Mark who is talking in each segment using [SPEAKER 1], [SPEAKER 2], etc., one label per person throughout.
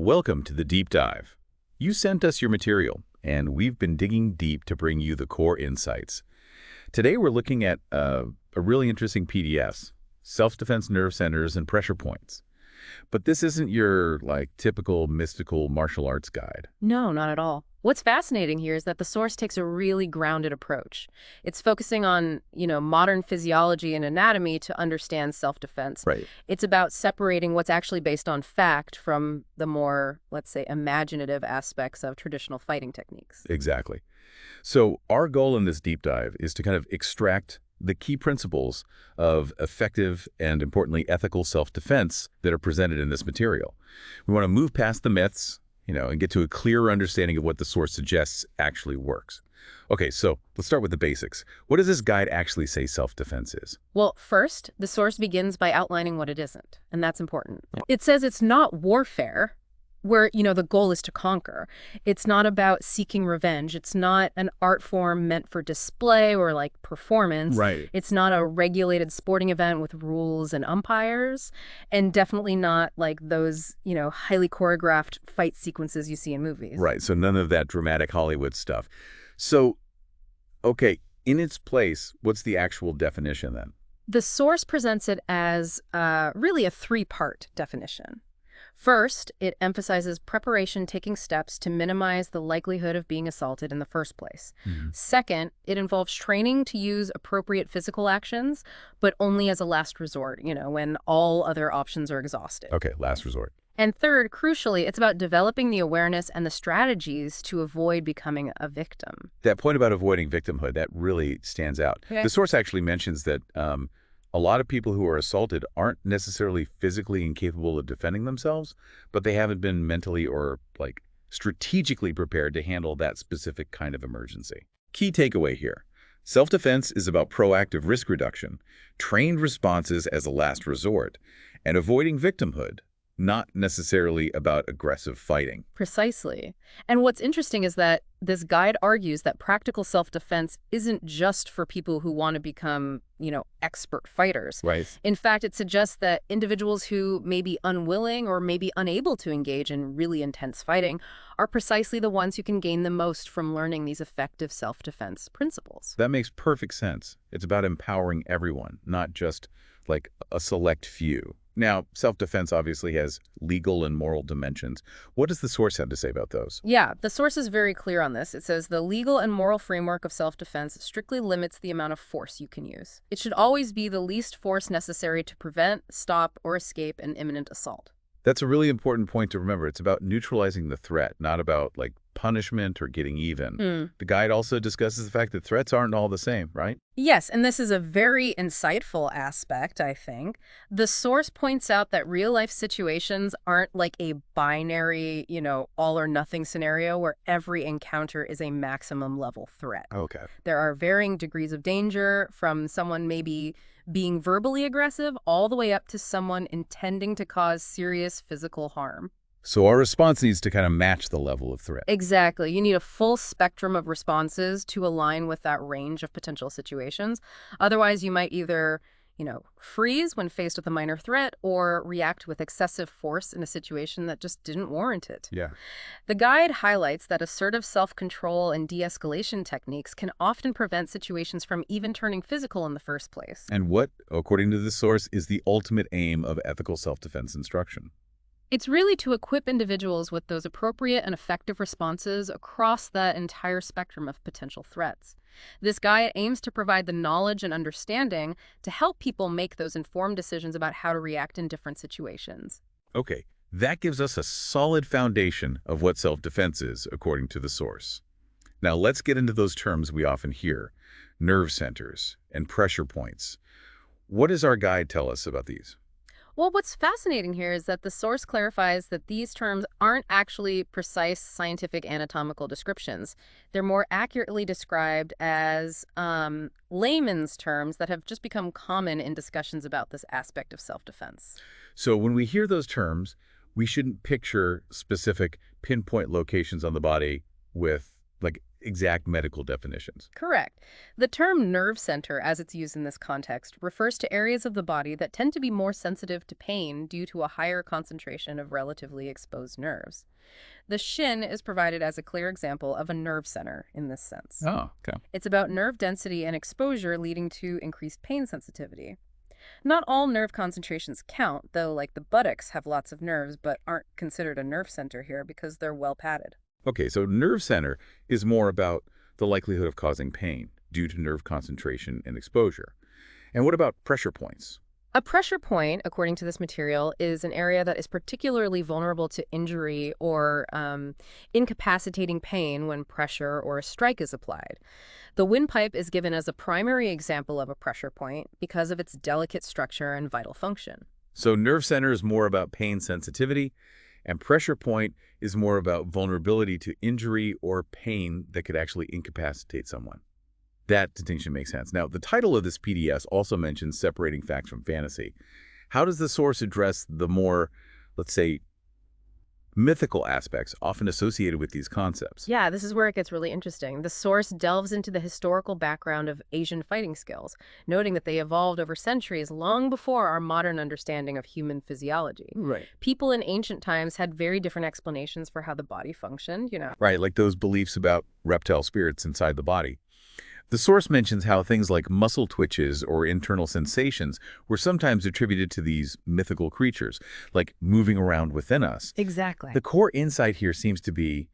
[SPEAKER 1] Welcome to the Deep Dive. You sent us your material, and we've been digging deep to bring you the core insights. Today we're looking at a really interesting PDFs, self-defense nerve centers and pressure points. But this isn't your, typical mystical martial arts guide.
[SPEAKER 2] No, not at all. What's fascinating here is that the source takes a really grounded approach. It's focusing on, modern physiology and anatomy to understand self-defense.
[SPEAKER 1] Right.
[SPEAKER 2] It's about separating what's actually based on fact from the more, let's say, imaginative aspects of traditional fighting techniques.
[SPEAKER 1] Exactly. So our goal in this deep dive is to kind of extract the key principles of effective and, importantly, ethical self-defense that are presented in this material. We want to move past the myths, and get to a clearer understanding of what the source suggests actually works. Okay, so let's start with the basics. What does this guide actually say self-defense is?
[SPEAKER 2] Well, first, the source begins by outlining what it isn't, and that's important. It says it's not warfare, where, the goal is to conquer. It's not about seeking revenge. It's not an art form meant for display or performance.
[SPEAKER 1] Right.
[SPEAKER 2] It's not a regulated sporting event with rules and umpires, and definitely not like those, highly choreographed fight sequences you see in movies.
[SPEAKER 1] Right, so none of that dramatic Hollywood stuff. So, okay, in its place, what's the actual definition then?
[SPEAKER 2] The source presents it as really a three-part definition. First, it emphasizes preparation, taking steps to minimize the likelihood of being assaulted in the first place. Second, it involves training to use appropriate physical actions, but only as a last resort, when all other options are exhausted.
[SPEAKER 1] Okay, last resort.
[SPEAKER 2] And third, crucially, it's about developing the awareness and the strategies to avoid becoming a victim.
[SPEAKER 1] That point about avoiding victimhood, that really stands out.
[SPEAKER 2] Okay.
[SPEAKER 1] The source actually mentions that a lot of people who are assaulted aren't necessarily physically incapable of defending themselves, but they haven't been mentally or strategically prepared to handle that specific kind of emergency. Key takeaway here. Self-defense is about proactive risk reduction, trained responses as a last resort, and avoiding victimhood, not necessarily about aggressive fighting.
[SPEAKER 2] Precisely. And what's interesting is that this guide argues that practical self-defense isn't just for people who want to become, expert fighters.
[SPEAKER 1] Right.
[SPEAKER 2] In fact, it suggests that individuals who may be unwilling or may be unable to engage in really intense fighting are precisely the ones who can gain the most from learning these effective self-defense principles.
[SPEAKER 1] That makes perfect sense. It's about empowering everyone, not just a select few. Now, self-defense obviously has legal and moral dimensions. What does the source have to say about those?
[SPEAKER 2] Yeah, the source is very clear on this. It says the legal and moral framework of self-defense strictly limits the amount of force you can use. It should always be the least force necessary to prevent, stop, or escape an imminent assault.
[SPEAKER 1] That's a really important point to remember. It's about neutralizing the threat, not about punishment or getting even. The guide also discusses the fact that threats aren't all the same, right?
[SPEAKER 2] Yes, and this is a very insightful aspect, I think. The source points out that real-life situations aren't like a binary, all or nothing scenario where every encounter is a maximum level threat.
[SPEAKER 1] Okay.
[SPEAKER 2] There are varying degrees of danger, from someone maybe being verbally aggressive all the way up to someone intending to cause serious physical harm.
[SPEAKER 1] So our response needs to kind of match the level of threat.
[SPEAKER 2] Exactly. You need a full spectrum of responses to align with that range of potential situations. Otherwise, you might either, freeze when faced with a minor threat or react with excessive force in a situation that just didn't warrant it.
[SPEAKER 1] Yeah.
[SPEAKER 2] The guide highlights that assertive self-control and de-escalation techniques can often prevent situations from even turning physical in the first place.
[SPEAKER 1] And what, according to this source, is the ultimate aim of ethical self-defense instruction?
[SPEAKER 2] It's really to equip individuals with those appropriate and effective responses across that entire spectrum of potential threats. This guide aims to provide the knowledge and understanding to help people make those informed decisions about how to react in different situations.
[SPEAKER 1] Okay, that gives us a solid foundation of what self-defense is, according to the source. Now let's get into those terms we often hear: nerve centers and pressure points. What does our guide tell us about these?
[SPEAKER 2] Well, what's fascinating here is that the source clarifies that these terms aren't actually precise scientific anatomical descriptions. They're more accurately described as layman's terms that have just become common in discussions about this aspect of self-defense.
[SPEAKER 1] So when we hear those terms, we shouldn't picture specific pinpoint locations on the body with exact medical definitions.
[SPEAKER 2] Correct. The term nerve center, as it's used in this context, refers to areas of the body that tend to be more sensitive to pain due to a higher concentration of relatively exposed nerves. The shin is provided as a clear example of a nerve center in this sense.
[SPEAKER 1] Oh, okay.
[SPEAKER 2] It's about nerve density and exposure leading to increased pain sensitivity. Not all nerve concentrations count, though, like the buttocks have lots of nerves but aren't considered a nerve center here because they're well padded.
[SPEAKER 1] Okay, so nerve center is more about the likelihood of causing pain due to nerve concentration and exposure. And what about pressure points?
[SPEAKER 2] A pressure point, according to this material, is an area that is particularly vulnerable to injury or incapacitating pain when pressure or a strike is applied. The windpipe is given as a primary example of a pressure point because of its delicate structure and vital function.
[SPEAKER 1] So nerve center is more about pain sensitivity, and pressure point is more about vulnerability to injury or pain that could actually incapacitate someone. That distinction makes sense. Now, the title of this PDS also mentions separating facts from fantasy. How does the source address the more, let's say, mythical aspects often associated with these concepts?
[SPEAKER 2] Yeah, this is where it gets really interesting. The source delves into the historical background of Asian fighting skills, noting that they evolved over centuries long before our modern understanding of human physiology.
[SPEAKER 1] Right.
[SPEAKER 2] People in ancient times had very different explanations for how the body functioned.
[SPEAKER 1] Right, like those beliefs about reptile spirits inside the body. The source mentions how things like muscle twitches or internal sensations were sometimes attributed to these mythical creatures, like moving around within us.
[SPEAKER 2] Exactly.
[SPEAKER 1] The core insight here seems to be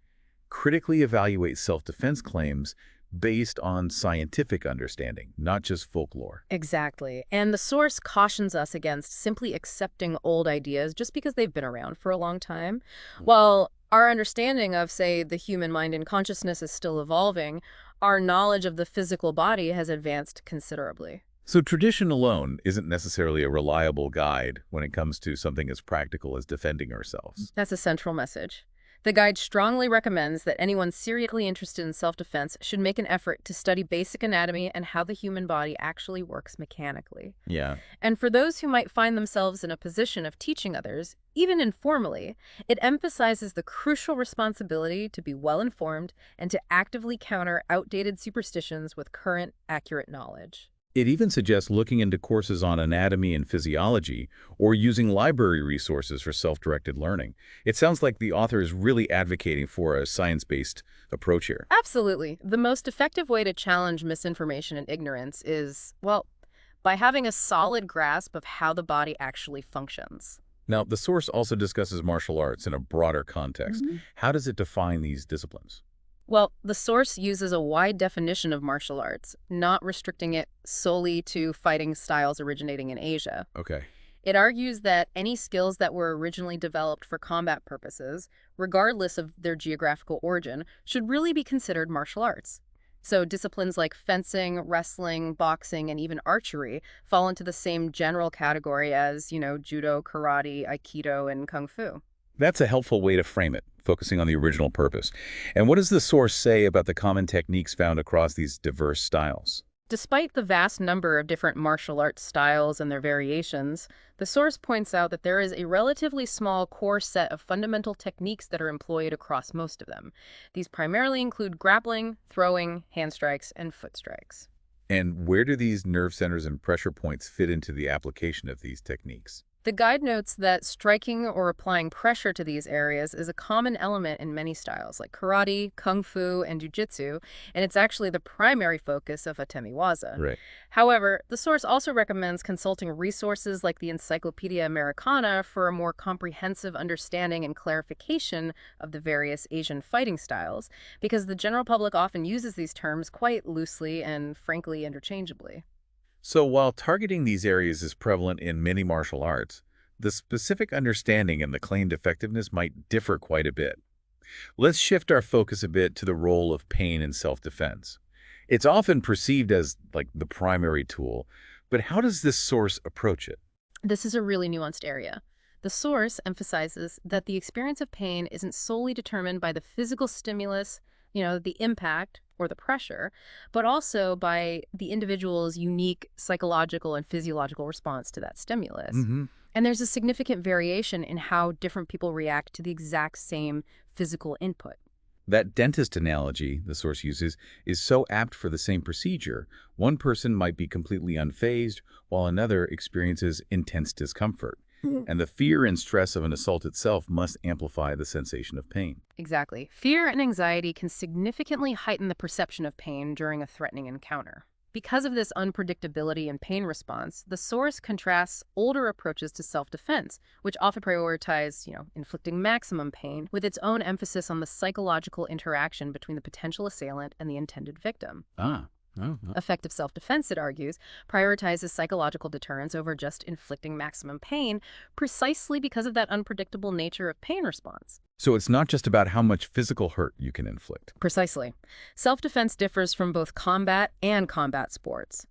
[SPEAKER 1] critically evaluate self-defense claims based on scientific understanding, not just folklore.
[SPEAKER 2] Exactly. And the source cautions us against simply accepting old ideas just because they've been around for a long time. While our understanding of, say, the human mind and consciousness is still evolving, our knowledge of the physical body has advanced considerably.
[SPEAKER 1] So tradition alone isn't necessarily a reliable guide when it comes to something as practical as defending ourselves.
[SPEAKER 2] That's a central message. The guide strongly recommends that anyone seriously interested in self-defense should make an effort to study basic anatomy and how the human body actually works mechanically.
[SPEAKER 1] Yeah.
[SPEAKER 2] And for those who might find themselves in a position of teaching others, even informally, it emphasizes the crucial responsibility to be well-informed and to actively counter outdated superstitions with current, accurate knowledge.
[SPEAKER 1] It even suggests looking into courses on anatomy and physiology or using library resources for self-directed learning. It sounds like the author is really advocating for a science-based approach here.
[SPEAKER 2] Absolutely. The most effective way to challenge misinformation and ignorance is, well, by having a solid grasp of how the body actually functions.
[SPEAKER 1] Now, the source also discusses martial arts in a broader context. How does it define these disciplines?
[SPEAKER 2] Well, the source uses a wide definition of martial arts, not restricting it solely to fighting styles originating in Asia.
[SPEAKER 1] Okay.
[SPEAKER 2] It argues that any skills that were originally developed for combat purposes, regardless of their geographical origin, should really be considered martial arts. So disciplines like fencing, wrestling, boxing, and even archery fall into the same general category as, judo, karate, aikido, and kung fu.
[SPEAKER 1] That's a helpful way to frame it, focusing on the original purpose. And what does the source say about the common techniques found across these diverse styles?
[SPEAKER 2] Despite the vast number of different martial arts styles and their variations, the source points out that there is a relatively small core set of fundamental techniques that are employed across most of them. These primarily include grappling, throwing, hand strikes, and foot strikes.
[SPEAKER 1] And where do these nerve centers and pressure points fit into the application of these techniques?
[SPEAKER 2] The guide notes that striking or applying pressure to these areas is a common element in many styles, like karate, kung fu, and jiu-jitsu, and it's actually the primary focus of atemiwaza.
[SPEAKER 1] Right.
[SPEAKER 2] However, the source also recommends consulting resources like the Encyclopedia Americana for a more comprehensive understanding and clarification of the various Asian fighting styles, because the general public often uses these terms quite loosely and, frankly, interchangeably.
[SPEAKER 1] So while targeting these areas is prevalent in many martial arts, the specific understanding and the claimed effectiveness might differ quite a bit. Let's shift our focus a bit to the role of pain in self-defense. It's often perceived as like the primary tool, but how does this source approach it?
[SPEAKER 2] This is a really nuanced area. The source emphasizes that the experience of pain isn't solely determined by the physical stimulus, the impact or the pressure, but also by the individual's unique psychological and physiological response to that stimulus. And there's a significant variation in how different people react to the exact same physical input.
[SPEAKER 1] That dentist analogy the source uses is so apt for the same procedure. One person might be completely unfazed, while another experiences intense discomfort. And the fear and stress of an assault itself must amplify the sensation of pain.
[SPEAKER 2] Exactly. Fear and anxiety can significantly heighten the perception of pain during a threatening encounter. Because of this unpredictability and pain response, the source contrasts older approaches to self-defense, which often prioritize, inflicting maximum pain, with its own emphasis on the psychological interaction between the potential assailant and the intended victim.
[SPEAKER 1] Ah. Oh, oh.
[SPEAKER 2] Effective self-defense, it argues, prioritizes psychological deterrence over just inflicting maximum pain, precisely because of that unpredictable nature of pain response.
[SPEAKER 1] So it's not just about how much physical hurt you can inflict.
[SPEAKER 2] Precisely. Self-defense differs from both combat and combat sports.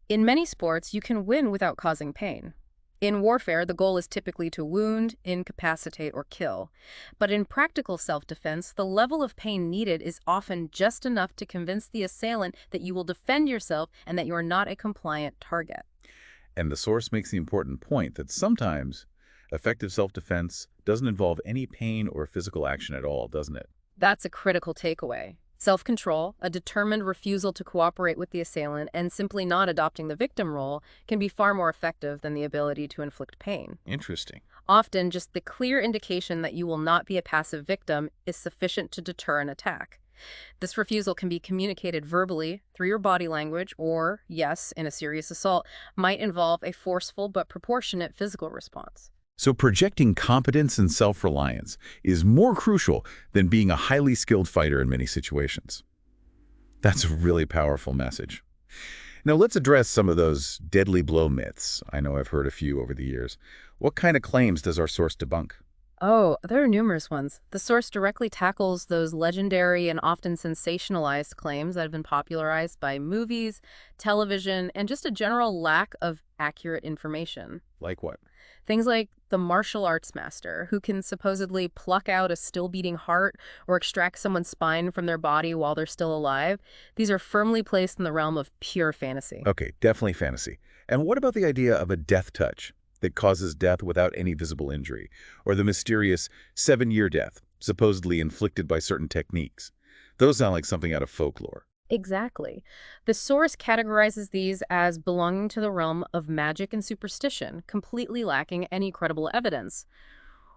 [SPEAKER 2] In many sports, you can win without causing pain. In warfare, the goal is typically to wound, incapacitate, or kill. But in practical self-defense, the level of pain needed is often just enough to convince the assailant that you will defend yourself and that you are not a compliant target.
[SPEAKER 1] And the source makes the important point that sometimes effective self-defense doesn't involve any pain or physical action at all, doesn't it?
[SPEAKER 2] That's a critical takeaway. Self-control, a determined refusal to cooperate with the assailant, and simply not adopting the victim role can be far more effective than the ability to inflict pain.
[SPEAKER 1] Interesting.
[SPEAKER 2] Often, just the clear indication that you will not be a passive victim is sufficient to deter an attack. This refusal can be communicated verbally, through your body language, or, yes, in a serious assault, might involve a forceful but proportionate physical response.
[SPEAKER 1] So projecting competence and self-reliance is more crucial than being a highly skilled fighter in many situations. That's a really powerful message. Now let's address some of those deadly blow myths. I know I've heard a few over the years. What kind of claims does our source debunk?
[SPEAKER 2] Oh, there are numerous ones. The source directly tackles those legendary and often sensationalized claims that have been popularized by movies, television, and just a general lack of accurate information.
[SPEAKER 1] Like what?
[SPEAKER 2] Things like the martial arts master, who can supposedly pluck out a still-beating heart or extract someone's spine from their body while they're still alive. These are firmly placed in the realm of pure fantasy.
[SPEAKER 1] Okay, definitely fantasy. And what about the idea of a death touch that causes death without any visible injury, or the mysterious 7-year death, supposedly inflicted by certain techniques? Those sound like something out of folklore.
[SPEAKER 2] Exactly. The source categorizes these as belonging to the realm of magic and superstition, completely lacking any credible evidence.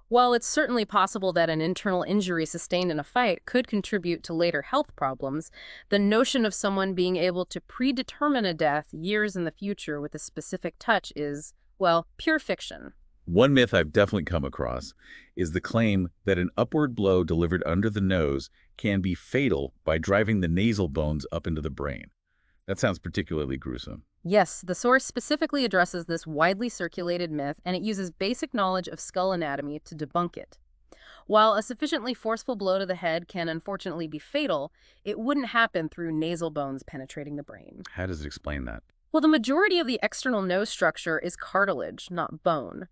[SPEAKER 2] While it's certainly possible that an internal injury sustained in a fight could contribute to later health problems, the notion of someone being able to predetermine a death years in the future with a specific touch is, well, pure fiction.
[SPEAKER 1] One myth I've definitely come across is the claim that an upward blow delivered under the nose can be fatal by driving the nasal bones up into the brain. That sounds particularly gruesome.
[SPEAKER 2] Yes, the source specifically addresses this widely circulated myth, and it uses basic knowledge of skull anatomy to debunk it. While a sufficiently forceful blow to the head can unfortunately be fatal, it wouldn't happen through nasal bones penetrating the brain.
[SPEAKER 1] How does it explain that?
[SPEAKER 2] Well, the majority of the external nose structure is cartilage, not bone.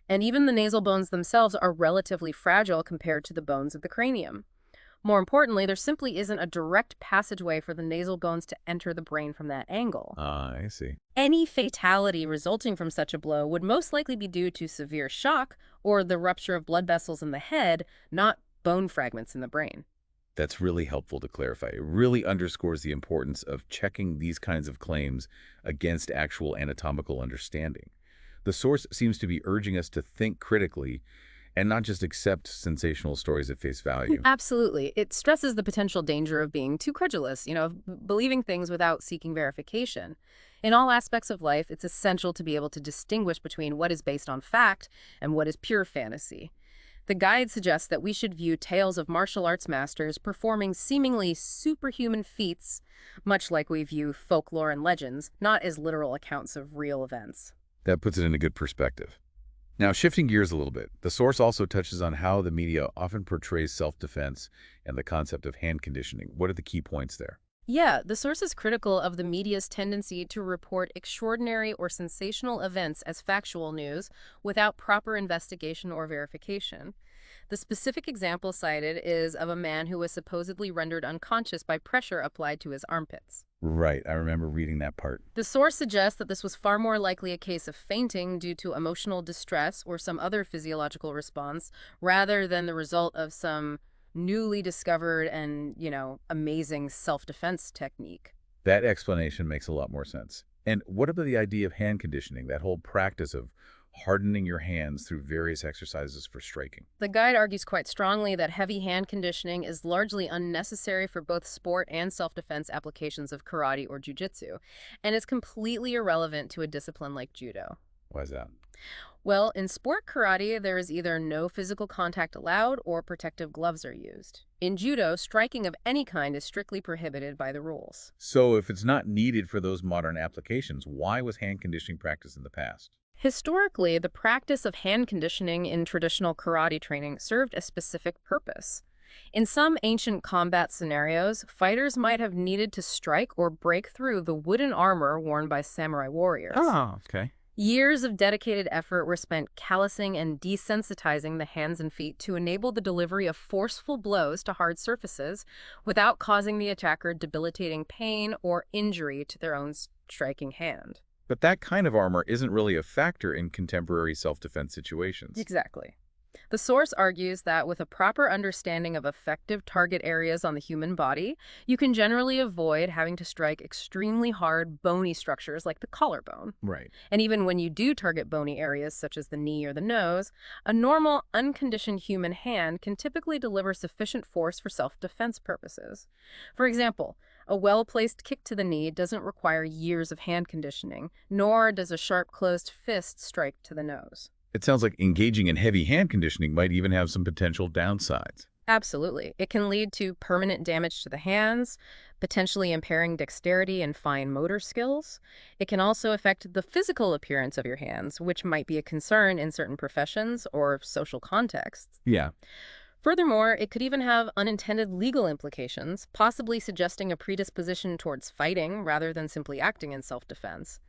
[SPEAKER 2] And even the nasal bones themselves are relatively fragile compared to the bones of the cranium. More importantly, there simply isn't a direct passageway for the nasal bones to enter the brain from that angle.
[SPEAKER 1] I see.
[SPEAKER 2] Any fatality resulting from such a blow would most likely be due to severe shock or the rupture of blood vessels in the head, not bone fragments in the brain.
[SPEAKER 1] That's really helpful to clarify. It really underscores the importance of checking these kinds of claims against actual anatomical understanding. The source seems to be urging us to think critically and not just accept sensational stories at face value.
[SPEAKER 2] Absolutely. It stresses the potential danger of being too credulous, of believing things without seeking verification. In all aspects of life, it's essential to be able to distinguish between what is based on fact and what is pure fantasy. The guide suggests that we should view tales of martial arts masters performing seemingly superhuman feats, much like we view folklore and legends, not as literal accounts of real events.
[SPEAKER 1] That puts it in a good perspective. Now, shifting gears a little bit, the source also touches on how the media often portrays self-defense and the concept of hand conditioning. What are the key points there?
[SPEAKER 2] Yeah, the source is critical of the media's tendency to report extraordinary or sensational events as factual news without proper investigation or verification. The specific example cited is of a man who was supposedly rendered unconscious by pressure applied to his armpits.
[SPEAKER 1] Right, I remember reading that part.
[SPEAKER 2] The source suggests that this was far more likely a case of fainting due to emotional distress or some other physiological response, rather than the result of some newly discovered and, amazing self-defense technique.
[SPEAKER 1] That explanation makes a lot more sense. And what about the idea of hand conditioning, that whole practice of hardening your hands through various exercises for striking?
[SPEAKER 2] The guide argues quite strongly that heavy hand conditioning is largely unnecessary for both sport and self-defense applications of karate or jujitsu, and is completely irrelevant to a discipline like judo.
[SPEAKER 1] Why is that?
[SPEAKER 2] Well, in sport karate, there is either no physical contact allowed or protective gloves are used. In judo, striking of any kind is strictly prohibited by the rules.
[SPEAKER 1] So if it's not needed for those modern applications, why was hand conditioning practiced in the past?
[SPEAKER 2] Historically, the practice of hand conditioning in traditional karate training served a specific purpose. In some ancient combat scenarios, fighters might have needed to strike or break through the wooden armor worn by samurai warriors.
[SPEAKER 1] Oh, okay.
[SPEAKER 2] Years of dedicated effort were spent callousing and desensitizing the hands and feet to enable the delivery of forceful blows to hard surfaces without causing the attacker debilitating pain or injury to their own striking hand.
[SPEAKER 1] But that kind of armor isn't really a factor in contemporary self-defense situations.
[SPEAKER 2] Exactly. The source argues that with a proper understanding of effective target areas on the human body, you can generally avoid having to strike extremely hard, bony structures like the collarbone.
[SPEAKER 1] Right.
[SPEAKER 2] And even when you do target bony areas such as the knee or the nose, a normal, unconditioned human hand can typically deliver sufficient force for self-defense purposes. For example, a well-placed kick to the knee doesn't require years of hand conditioning, nor does a sharp closed fist strike to the nose.
[SPEAKER 1] It sounds like engaging in heavy hand conditioning might even have some potential downsides.
[SPEAKER 2] Absolutely. It can lead to permanent damage to the hands, potentially impairing dexterity and fine motor skills. It can also affect the physical appearance of your hands, which might be a concern in certain professions or social contexts.
[SPEAKER 1] Yeah.
[SPEAKER 2] Furthermore, it could even have unintended legal implications, possibly suggesting a predisposition towards fighting rather than simply acting in self-defense.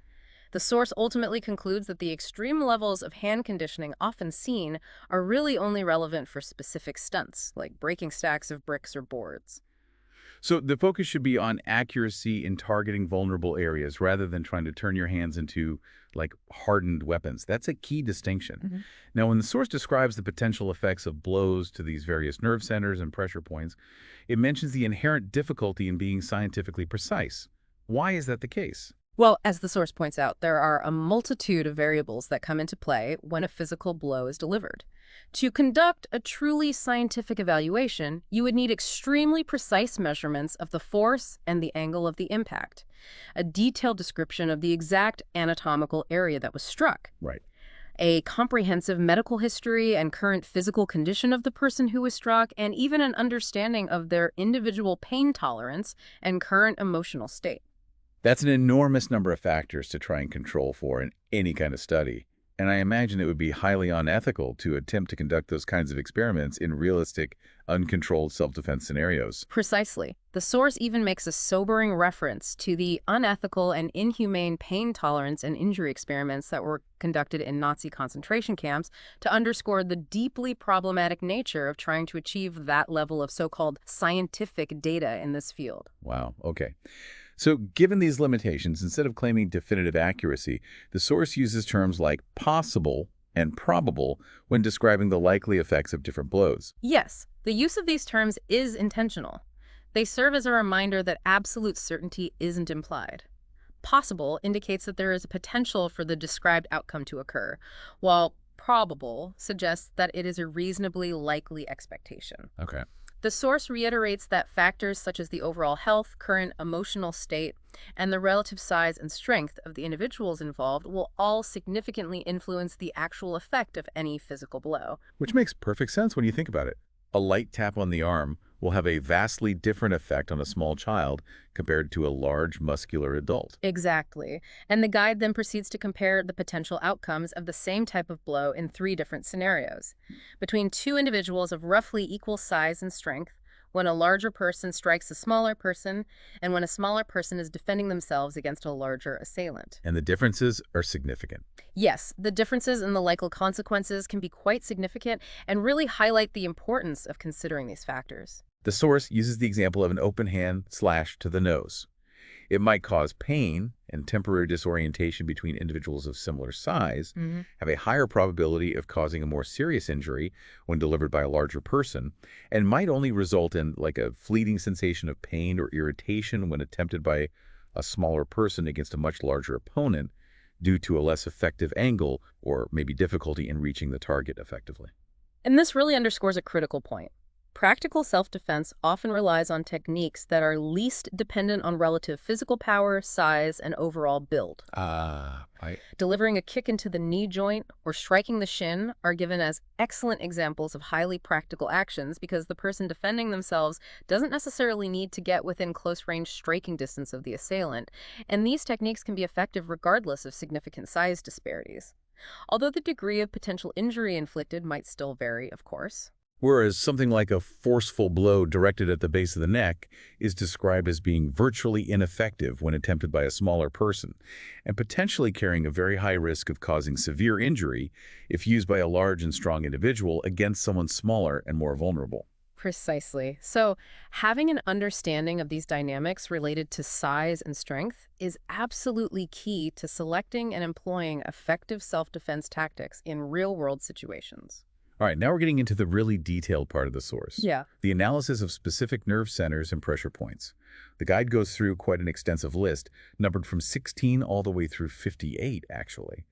[SPEAKER 2] The source ultimately concludes that the extreme levels of hand conditioning often seen are really only relevant for specific stunts, like breaking stacks of bricks or boards.
[SPEAKER 1] So the focus should be on accuracy in targeting vulnerable areas rather than trying to turn your hands into, like, hardened weapons. That's a key distinction.
[SPEAKER 2] Mhm.
[SPEAKER 1] Now, when the source describes the potential effects of blows to these various nerve centers and pressure points, it mentions the inherent difficulty in being scientifically precise. Why is that the case?
[SPEAKER 2] Well, as the source points out, there are a multitude of variables that come into play when a physical blow is delivered. To conduct a truly scientific evaluation, you would need extremely precise measurements of the force and the angle of the impact, a detailed description of the exact anatomical area that was struck,
[SPEAKER 1] Right.
[SPEAKER 2] a comprehensive medical history and current physical condition of the person who was struck, and even an understanding of their individual pain tolerance and current emotional state.
[SPEAKER 1] That's an enormous number of factors to try and control for in any kind of study. And I imagine it would be highly unethical to attempt to conduct those kinds of experiments in realistic, uncontrolled self-defense scenarios.
[SPEAKER 2] Precisely. The source even makes a sobering reference to the unethical and inhumane pain tolerance and injury experiments that were conducted in Nazi concentration camps to underscore the deeply problematic nature of trying to achieve that level of so-called scientific data in this field.
[SPEAKER 1] Wow, okay. So given these limitations, instead of claiming definitive accuracy, the source uses terms like possible and probable when describing the likely effects of different blows.
[SPEAKER 2] Yes, the use of these terms is intentional. They serve as a reminder that absolute certainty isn't implied. Possible indicates that there is a potential for the described outcome to occur, while probable suggests that it is a reasonably likely expectation.
[SPEAKER 1] Okay.
[SPEAKER 2] The source reiterates that factors such as the overall health, current emotional state, and the relative size and strength of the individuals involved will all significantly influence the actual effect of any physical blow.
[SPEAKER 1] Which makes perfect sense when you think about it. A light tap on the arm will have a vastly different effect on a small child compared to a large, muscular adult.
[SPEAKER 2] Exactly. And the guide then proceeds to compare the potential outcomes of the same type of blow in 3 different scenarios. Between 2 individuals of roughly equal size and strength, when a larger person strikes a smaller person, and when a smaller person is defending themselves against a larger assailant.
[SPEAKER 1] And the differences are significant.
[SPEAKER 2] Yes, the differences in the likely consequences can be quite significant and really highlight the importance of considering these factors.
[SPEAKER 1] The source uses the example of an open hand slash to the nose. It might cause pain and temporary disorientation between individuals of similar size, have a higher probability of causing a more serious injury when delivered by a larger person, and might only result in like a fleeting sensation of pain or irritation when attempted by a smaller person against a much larger opponent due to a less effective angle or maybe difficulty in reaching the target effectively.
[SPEAKER 2] And this really underscores a critical point. Practical self-defense often relies on techniques that are least dependent on relative physical power, size, and overall build.
[SPEAKER 1] Right.
[SPEAKER 2] Delivering a kick into the knee joint or striking the shin are given as excellent examples of highly practical actions because the person defending themselves doesn't necessarily need to get within close-range striking distance of the assailant, and these techniques can be effective regardless of significant size disparities. Although the degree of potential injury inflicted might still vary, of course.
[SPEAKER 1] Whereas something like a forceful blow directed at the base of the neck is described as being virtually ineffective when attempted by a smaller person, and potentially carrying a very high risk of causing severe injury if used by a large and strong individual against someone smaller and more vulnerable.
[SPEAKER 2] Precisely. So, having an understanding of these dynamics related to size and strength is absolutely key to selecting and employing effective self-defense tactics in real-world situations.
[SPEAKER 1] All right, now we're getting into the really detailed part of the source,
[SPEAKER 2] Yeah.
[SPEAKER 1] the analysis of specific nerve centers and pressure points. The guide goes through quite an extensive list, numbered from 16 all the way through 58, actually.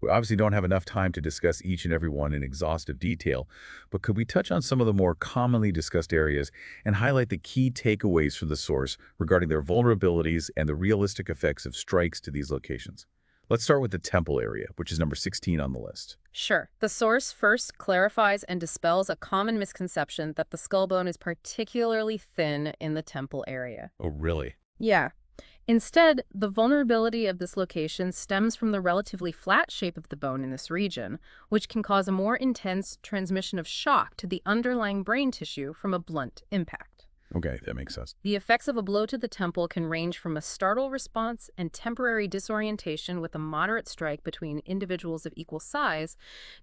[SPEAKER 1] We obviously don't have enough time to discuss each and every one in exhaustive detail, but could we touch on some of the more commonly discussed areas and highlight the key takeaways from the source regarding their vulnerabilities and the realistic effects of strikes to these locations? Let's start with the temple area, which is number 16 on the list.
[SPEAKER 2] Sure. The source first clarifies and dispels a common misconception that the skull bone is particularly thin in the temple area.
[SPEAKER 1] Oh, really?
[SPEAKER 2] Yeah. Instead, the vulnerability of this location stems from the relatively flat shape of the bone in this region, which can cause a more intense transmission of shock to the underlying brain tissue from a blunt impact.
[SPEAKER 1] Okay, that makes sense.
[SPEAKER 2] The effects of a blow to the temple can range from a startle response and temporary disorientation with a moderate strike between individuals of equal size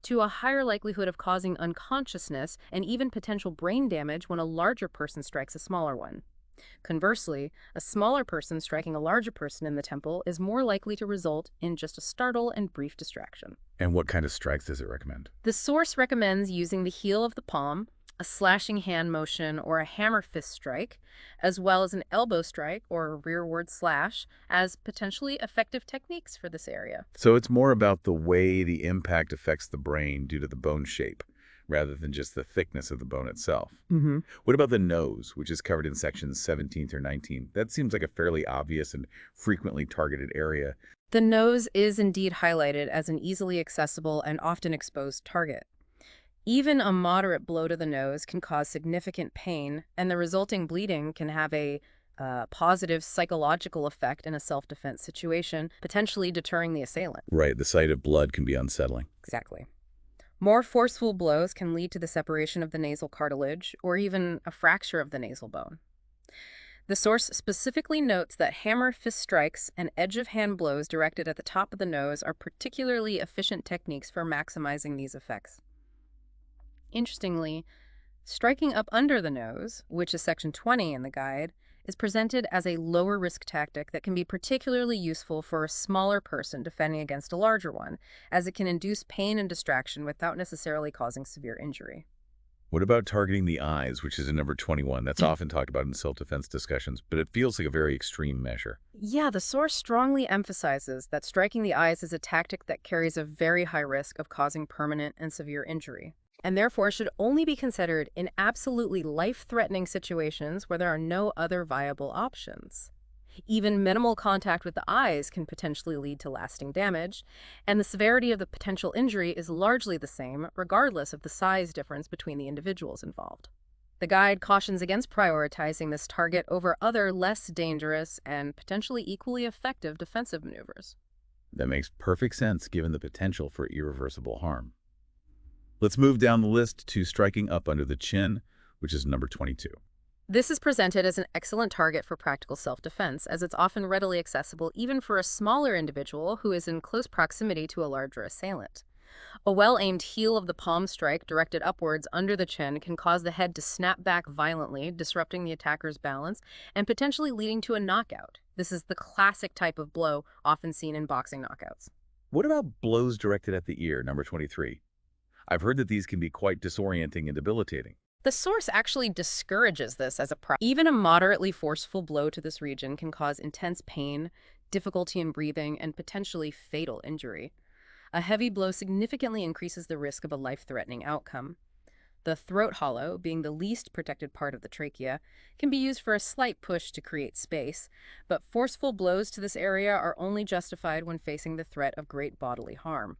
[SPEAKER 2] to a higher likelihood of causing unconsciousness and even potential brain damage when a larger person strikes a smaller one. Conversely, a smaller person striking a larger person in the temple is more likely to result in just a startle and brief distraction.
[SPEAKER 1] And what kind of strikes does it recommend?
[SPEAKER 2] The source recommends using the heel of the palm, a slashing hand motion, or a hammer fist strike, as well as an elbow strike or a rearward slash as potentially effective techniques for this area.
[SPEAKER 1] So it's more about the way the impact affects the brain due to the bone shape, rather than just the thickness of the bone itself. What about the nose, which is covered in sections 17 through 19? That seems like a fairly obvious and frequently targeted area.
[SPEAKER 2] The nose is indeed highlighted as an easily accessible and often exposed target. Even a moderate blow to the nose can cause significant pain, and the resulting bleeding can have a positive psychological effect in a self-defense situation, potentially deterring the assailant.
[SPEAKER 1] Right, the sight of blood can be unsettling.
[SPEAKER 2] Exactly. More forceful blows can lead to the separation of the nasal cartilage or even a fracture of the nasal bone. The source specifically notes that hammer fist strikes and edge-of-hand blows directed at the top of the nose are particularly efficient techniques for maximizing these effects. Interestingly, striking up under the nose, which is section 20 in the guide, is presented as a lower risk tactic that can be particularly useful for a smaller person defending against a larger one, as it can induce pain and distraction without necessarily causing severe injury.
[SPEAKER 1] What about targeting the eyes, which is in number 21? That's often talked about in self-defense discussions, but it feels like a very extreme measure.
[SPEAKER 2] Yeah, the source strongly emphasizes that striking the eyes is a tactic that carries a very high risk of causing permanent and severe injury, and therefore should only be considered in absolutely life-threatening situations where there are no other viable options. Even minimal contact with the eyes can potentially lead to lasting damage, and the severity of the potential injury is largely the same, regardless of the size difference between the individuals involved. The guide cautions against prioritizing this target over other less dangerous and potentially equally effective defensive maneuvers.
[SPEAKER 1] That makes perfect sense given the potential for irreversible harm. Let's move down the list to striking up under the chin, which is number 22.
[SPEAKER 2] This is presented as an excellent target for practical self-defense, as it's often readily accessible even for a smaller individual who is in close proximity to a larger assailant. A well-aimed heel of the palm strike directed upwards under the chin can cause the head to snap back violently, disrupting the attacker's balance and potentially leading to a knockout. This is the classic type of blow often seen in boxing knockouts.
[SPEAKER 1] What about blows directed at the ear, number 23? I've heard that these can be quite disorienting and debilitating.
[SPEAKER 2] The source actually discourages this as a practice. Even a moderately forceful blow to this region can cause intense pain, difficulty in breathing, and potentially fatal injury. A heavy blow significantly increases the risk of a life-threatening outcome. The throat hollow, being the least protected part of the trachea, can be used for a slight push to create space, but forceful blows to this area are only justified when facing the threat of great bodily harm.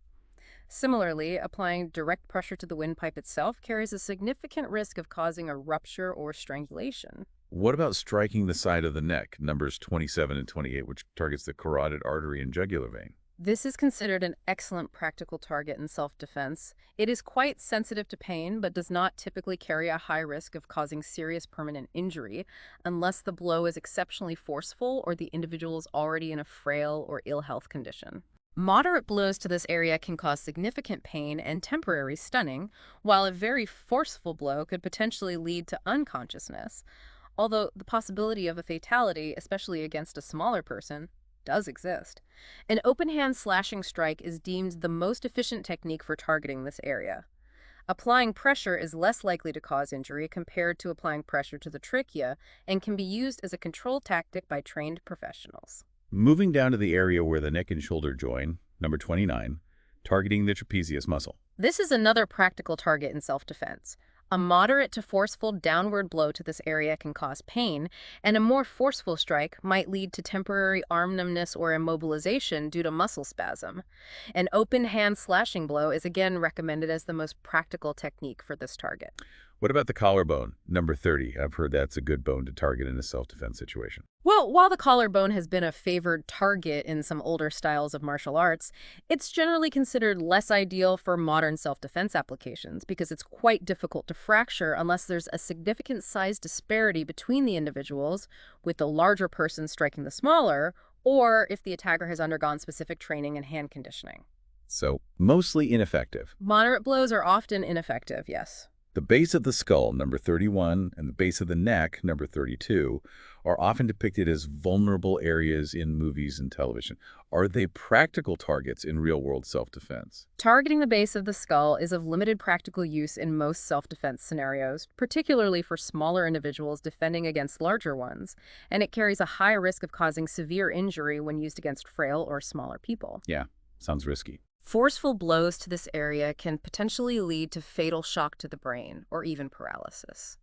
[SPEAKER 2] Similarly, applying direct pressure to the windpipe itself carries a significant risk of causing a rupture or strangulation.
[SPEAKER 1] What about striking the side of the neck, numbers 27 and 28, which targets the carotid artery and jugular vein?
[SPEAKER 2] This is considered an excellent practical target in self-defense. It is quite sensitive to pain, but does not typically carry a high risk of causing serious permanent injury unless the blow is exceptionally forceful or the individual is already in a frail or ill health condition. Moderate blows to this area can cause significant pain and temporary stunning, while a very forceful blow could potentially lead to unconsciousness, although the possibility of a fatality, especially against a smaller person, does exist. An open-hand slashing strike is deemed the most efficient technique for targeting this area. Applying pressure is less likely to cause injury compared to applying pressure to the trachea and can be used as a control tactic by trained professionals.
[SPEAKER 1] Moving down to the area where the neck and shoulder join, number 29, targeting the trapezius muscle.
[SPEAKER 2] This is another practical target in self-defense. A moderate to forceful downward blow to this area can cause pain, and a more forceful strike might lead to temporary arm numbness or immobilization due to muscle spasm. An open hand slashing blow is again recommended as the most practical technique for this target.
[SPEAKER 1] What about the collarbone, number 30? I've heard that's a good bone to target in a self-defense situation.
[SPEAKER 2] Well, while the collarbone has been a favored target in some older styles of martial arts, it's generally considered less ideal for modern self-defense applications because it's quite difficult to fracture unless there's a significant size disparity between the individuals, with the larger person striking the smaller, or if the attacker has undergone specific training and hand conditioning.
[SPEAKER 1] So, mostly ineffective.
[SPEAKER 2] Moderate blows are often ineffective, yes.
[SPEAKER 1] The base of the skull, number 31, and the base of the neck, number 32, are often depicted as vulnerable areas in movies and television. Are they practical targets in real-world self-defense?
[SPEAKER 2] Targeting the base of the skull is of limited practical use in most self-defense scenarios, particularly for smaller individuals defending against larger ones, and it carries a high risk of causing severe injury when used against frail or smaller people.
[SPEAKER 1] Yeah, sounds risky.
[SPEAKER 2] Forceful blows to this area can potentially lead to fatal shock to the brain or even paralysis.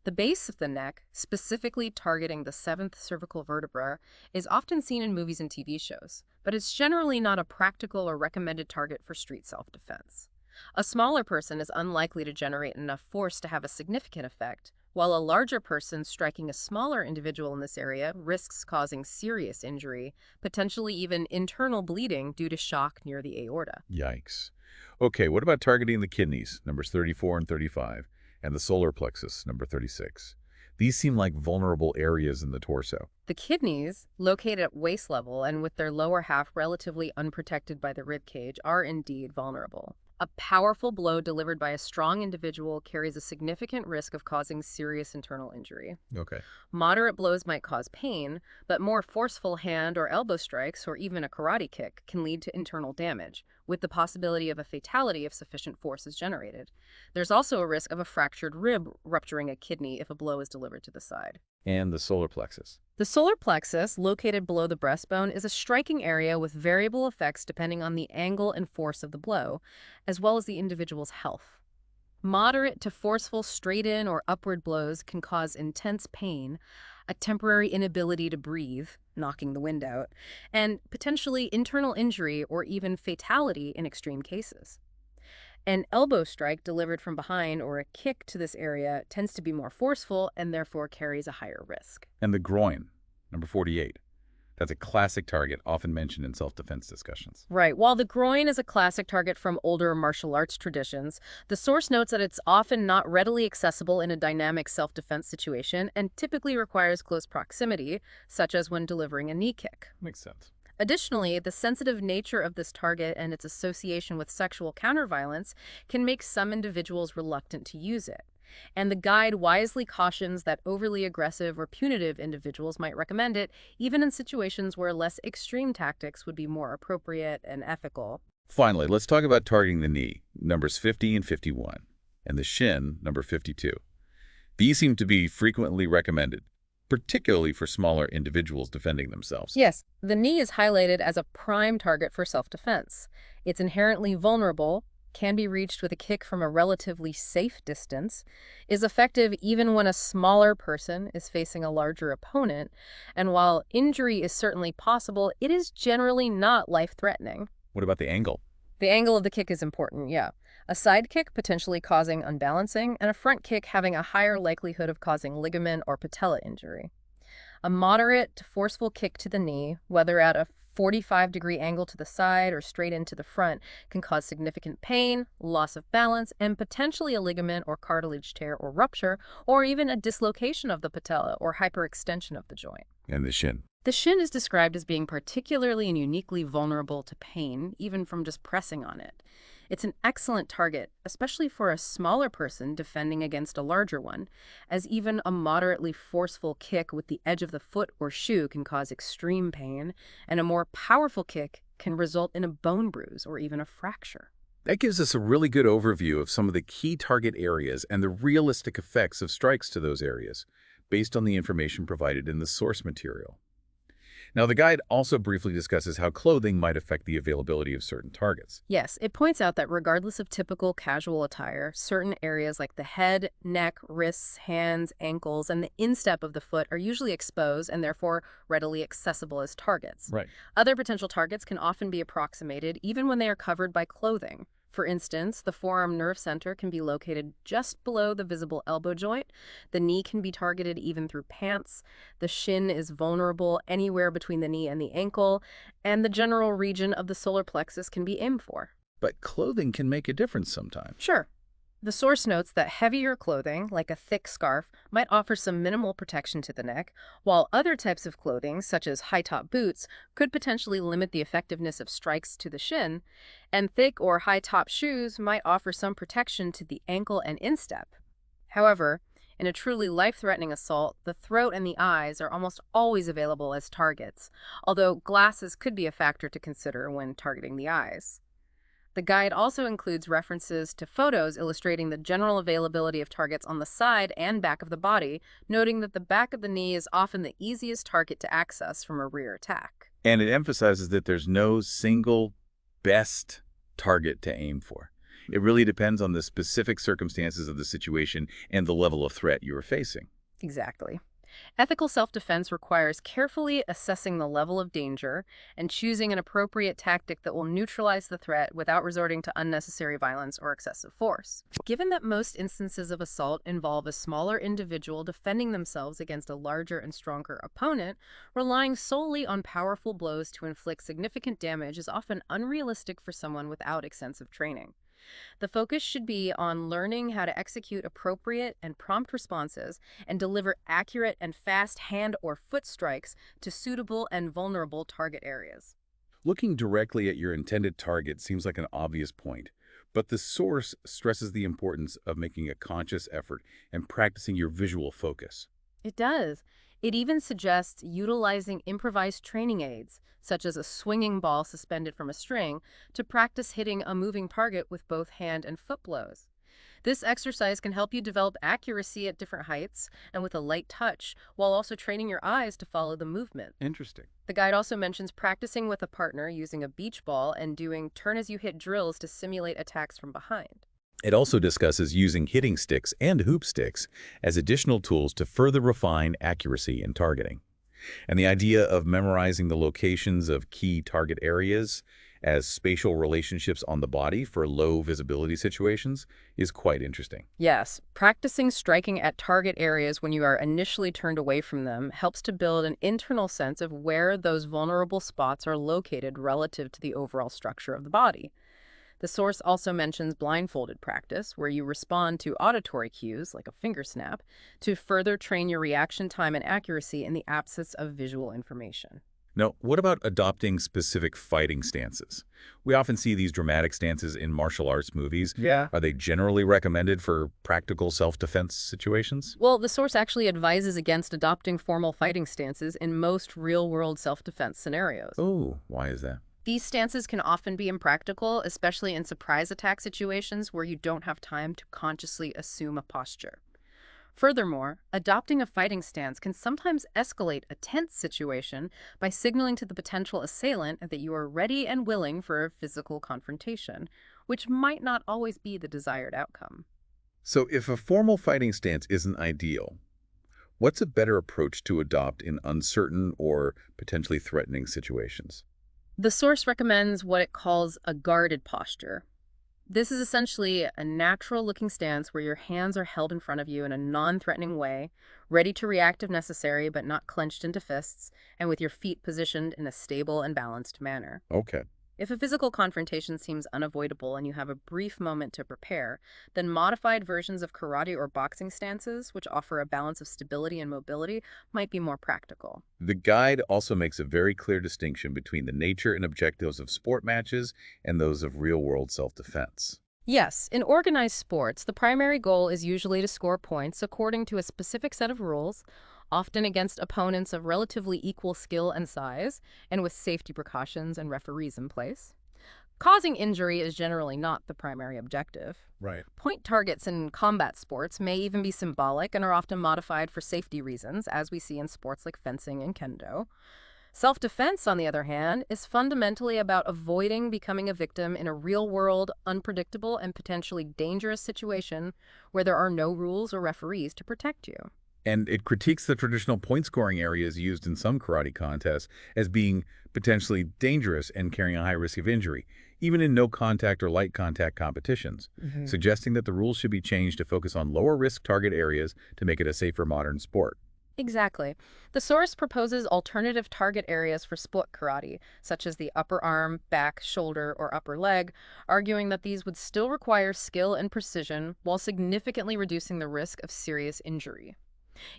[SPEAKER 2] The base of the neck, specifically targeting the seventh cervical vertebra, is often seen in movies and TV shows, but it's generally not a practical or recommended target for street self-defense. A smaller person is unlikely to generate enough force to have a significant effect, while a larger person striking a smaller individual in this area risks causing serious injury, potentially even internal bleeding due to shock near the aorta.
[SPEAKER 1] Yikes. Okay, what about targeting the kidneys, numbers 34 and 35, and the solar plexus, number 36? These seem like vulnerable areas in the torso.
[SPEAKER 2] The kidneys, located at waist level and with their lower half relatively unprotected by the rib cage, are indeed vulnerable. A powerful blow delivered by a strong individual carries a significant risk of causing serious internal injury.
[SPEAKER 1] Okay.
[SPEAKER 2] Moderate blows might cause pain, but more forceful hand or elbow strikes or even a karate kick can lead to internal damage, with the possibility of a fatality if sufficient force is generated. There's also a risk of a fractured rib rupturing a kidney if a blow is delivered to the side.
[SPEAKER 1] And the solar plexus.
[SPEAKER 2] The solar plexus, located below the breastbone, is a striking area with variable effects depending on the angle and force of the blow, as well as the individual's health. Moderate to forceful straight-in or upward blows can cause intense pain, a temporary inability to breathe, knocking the wind out, and potentially internal injury or even fatality in extreme cases. An elbow strike delivered from behind or a kick to this area tends to be more forceful and therefore carries a higher risk.
[SPEAKER 1] And the groin, number 48. That's a classic target often mentioned in self-defense discussions.
[SPEAKER 2] Right. While the groin is a classic target from older martial arts traditions, the source notes that it's often not readily accessible in a dynamic self-defense situation and typically requires close proximity, such as when delivering a knee kick.
[SPEAKER 1] Makes sense.
[SPEAKER 2] Additionally, the sensitive nature of this target and its association with sexual counterviolence can make some individuals reluctant to use it. And the guide wisely cautions that overly aggressive or punitive individuals might recommend it, even in situations where less extreme tactics would be more appropriate and ethical.
[SPEAKER 1] Finally, let's talk about targeting the knee, numbers 50 and 51, and the shin, number 52. These seem to be frequently recommended, particularly for smaller individuals defending themselves.
[SPEAKER 2] Yes, the knee is highlighted as a prime target for self-defense. It's inherently vulnerable, can be reached with a kick from a relatively safe distance, is effective even when a smaller person is facing a larger opponent, and while injury is certainly possible, it is generally not life-threatening.
[SPEAKER 1] What about the angle?
[SPEAKER 2] The angle of the kick is important, yeah. A side kick potentially causing unbalancing, and a front kick having a higher likelihood of causing ligament or patella injury. A moderate to forceful kick to the knee, whether at a 45-degree angle to the side or straight into the front, can cause significant pain, loss of balance, and potentially a ligament or cartilage tear or rupture, or even a dislocation of the patella or hyperextension of the joint.
[SPEAKER 1] And the shin.
[SPEAKER 2] The shin is described as being particularly and uniquely vulnerable to pain, even from just pressing on it. It's an excellent target, especially for a smaller person defending against a larger one, as even a moderately forceful kick with the edge of the foot or shoe can cause extreme pain, and a more powerful kick can result in a bone bruise or even a fracture.
[SPEAKER 1] That gives us a really good overview of some of the key target areas and the realistic effects of strikes to those areas, based on the information provided in the source material. Now, the guide also briefly discusses how clothing might affect the availability of certain targets.
[SPEAKER 2] Yes, it points out that regardless of typical casual attire, certain areas like the head, neck, wrists, hands, ankles, and the instep of the foot are usually exposed and therefore readily accessible as targets.
[SPEAKER 1] Right.
[SPEAKER 2] Other potential targets can often be approximated even when they are covered by clothing. For instance, the forearm nerve center can be located just below the visible elbow joint. The knee can be targeted even through pants. The shin is vulnerable anywhere between the knee and the ankle. And the general region of the solar plexus can be aimed for.
[SPEAKER 1] But clothing can make a difference sometimes.
[SPEAKER 2] Sure. The source notes that heavier clothing, like a thick scarf, might offer some minimal protection to the neck, while other types of clothing, such as high-top boots, could potentially limit the effectiveness of strikes to the shin, and thick or high-top shoes might offer some protection to the ankle and instep. However, in a truly life-threatening assault, the throat and the eyes are almost always available as targets, although glasses could be a factor to consider when targeting the eyes. The guide also includes references to photos illustrating the general availability of targets on the side and back of the body, noting that the back of the knee is often the easiest target to access from a rear attack.
[SPEAKER 1] And it emphasizes that there's no single best target to aim for. It really depends on the specific circumstances of the situation and the level of threat you are facing.
[SPEAKER 2] Exactly. Ethical self-defense requires carefully assessing the level of danger and choosing an appropriate tactic that will neutralize the threat without resorting to unnecessary violence or excessive force. Given that most instances of assault involve a smaller individual defending themselves against a larger and stronger opponent, relying solely on powerful blows to inflict significant damage is often unrealistic for someone without extensive training. The focus should be on learning how to execute appropriate and prompt responses and deliver accurate and fast hand or foot strikes to suitable and vulnerable target areas.
[SPEAKER 1] Looking directly at your intended target seems like an obvious point, but the source stresses the importance of making a conscious effort and practicing your visual focus.
[SPEAKER 2] It does. It even suggests utilizing improvised training aids, such as a swinging ball suspended from a string, to practice hitting a moving target with both hand and foot blows. This exercise can help you develop accuracy at different heights and with a light touch, while also training your eyes to follow the movement.
[SPEAKER 1] Interesting.
[SPEAKER 2] The guide also mentions practicing with a partner using a beach ball and doing turn-as-you-hit drills to simulate attacks from behind.
[SPEAKER 1] It also discusses using hitting sticks and hoop sticks as additional tools to further refine accuracy in targeting. And the idea of memorizing the locations of key target areas as spatial relationships on the body for low visibility situations is quite interesting.
[SPEAKER 2] Yes, practicing striking at target areas when you are initially turned away from them helps to build an internal sense of where those vulnerable spots are located relative to the overall structure of the body. The source also mentions blindfolded practice, where you respond to auditory cues, like a finger snap, to further train your reaction time and accuracy in the absence of visual information.
[SPEAKER 1] Now, what about adopting specific fighting stances? We often see these dramatic stances in martial arts movies.
[SPEAKER 2] Yeah.
[SPEAKER 1] Are they generally recommended for practical self-defense situations?
[SPEAKER 2] Well, the source actually advises against adopting formal fighting stances in most real-world self-defense scenarios.
[SPEAKER 1] Oh, why is that?
[SPEAKER 2] These stances can often be impractical, especially in surprise attack situations where you don't have time to consciously assume a posture. Furthermore, adopting a fighting stance can sometimes escalate a tense situation by signaling to the potential assailant that you are ready and willing for a physical confrontation, which might not always be the desired outcome.
[SPEAKER 1] So if a formal fighting stance isn't ideal, what's a better approach to adopt in uncertain or potentially threatening situations?
[SPEAKER 2] The source recommends what it calls a guarded posture. This is essentially a natural-looking stance where your hands are held in front of you in a non-threatening way, ready to react if necessary but not clenched into fists, and with your feet positioned in a stable and balanced manner.
[SPEAKER 1] Okay.
[SPEAKER 2] If a physical confrontation seems unavoidable and you have a brief moment to prepare, then modified versions of karate or boxing stances, which offer a balance of stability and mobility, might be more practical.
[SPEAKER 1] The guide also makes a very clear distinction between the nature and objectives of sport matches and those of real-world self-defense.
[SPEAKER 2] Yes, in organized sports, the primary goal is usually to score points according to a specific set of rules, often against opponents of relatively equal skill and size, and with safety precautions and referees in place. Causing injury is generally not the primary objective.
[SPEAKER 1] Right.
[SPEAKER 2] Point targets in combat sports may even be symbolic and are often modified for safety reasons, as we see in sports like fencing and kendo. Self-defense, on the other hand, is fundamentally about avoiding becoming a victim in a real-world, unpredictable, and potentially dangerous situation where there are no rules or referees to protect you.
[SPEAKER 1] And it critiques the traditional point-scoring areas used in some karate contests as being potentially dangerous and carrying a high risk of injury, even in no-contact or light-contact competitions, suggesting that the rules should be changed to focus on lower-risk target areas to make it a safer modern sport.
[SPEAKER 2] Exactly. The source proposes alternative target areas for split karate, such as the upper arm, back, shoulder, or upper leg, arguing that these would still require skill and precision while significantly reducing the risk of serious injury.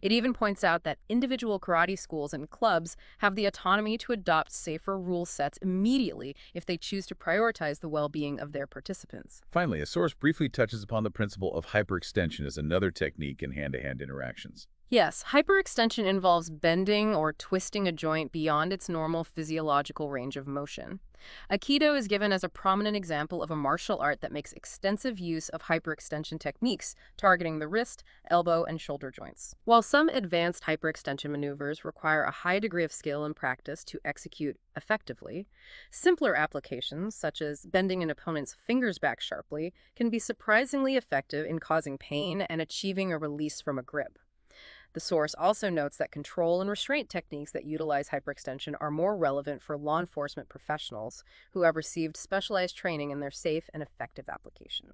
[SPEAKER 2] It even points out that individual karate schools and clubs have the autonomy to adopt safer rule sets immediately if they choose to prioritize the well-being of their participants.
[SPEAKER 1] Finally, a source briefly touches upon the principle of hyperextension as another technique in hand-to-hand interactions.
[SPEAKER 2] Yes, hyperextension involves bending or twisting a joint beyond its normal physiological range of motion. Aikido is given as a prominent example of a martial art that makes extensive use of hyperextension techniques, targeting the wrist, elbow, and shoulder joints. While some advanced hyperextension maneuvers require a high degree of skill and practice to execute effectively, simpler applications, such as bending an opponent's fingers back sharply, can be surprisingly effective in causing pain and achieving a release from a grip. The source also notes that control and restraint techniques that utilize hyperextension are more relevant for law enforcement professionals who have received specialized training in their safe and effective application.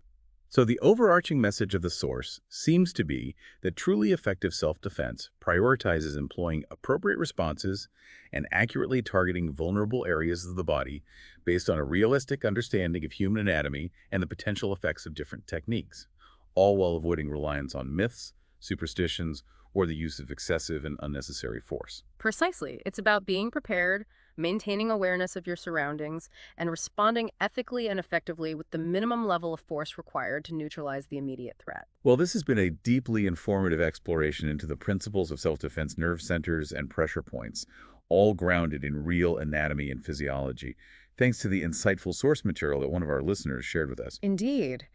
[SPEAKER 1] So the overarching message of the source seems to be that truly effective self-defense prioritizes employing appropriate responses and accurately targeting vulnerable areas of the body based on a realistic understanding of human anatomy and the potential effects of different techniques, all while avoiding reliance on myths, superstitions, or the use of excessive and unnecessary force.
[SPEAKER 2] Precisely. It's about being prepared, maintaining awareness of your surroundings, and responding ethically and effectively with the minimum level of force required to neutralize the immediate threat.
[SPEAKER 1] Well, this has been a deeply informative exploration into the principles of self-defense nerve centers and pressure points, all grounded in real anatomy and physiology, thanks to the insightful source material that one of our listeners shared with us.
[SPEAKER 2] Indeed.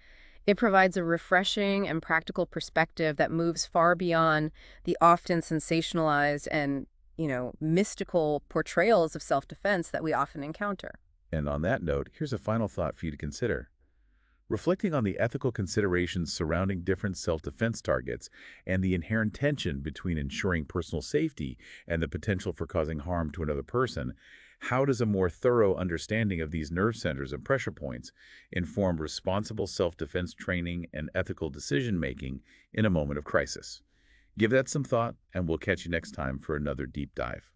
[SPEAKER 2] It provides a refreshing and practical perspective that moves far beyond the often sensationalized and, mystical portrayals of self-defense that we often encounter.
[SPEAKER 1] And on that note, here's a final thought for you to consider. Reflecting on the ethical considerations surrounding different self-defense targets and the inherent tension between ensuring personal safety and the potential for causing harm to another person, how does a more thorough understanding of these nerve centers and pressure points inform responsible self-defense training and ethical decision-making in a moment of crisis? Give that some thought, and we'll catch you next time for another deep dive.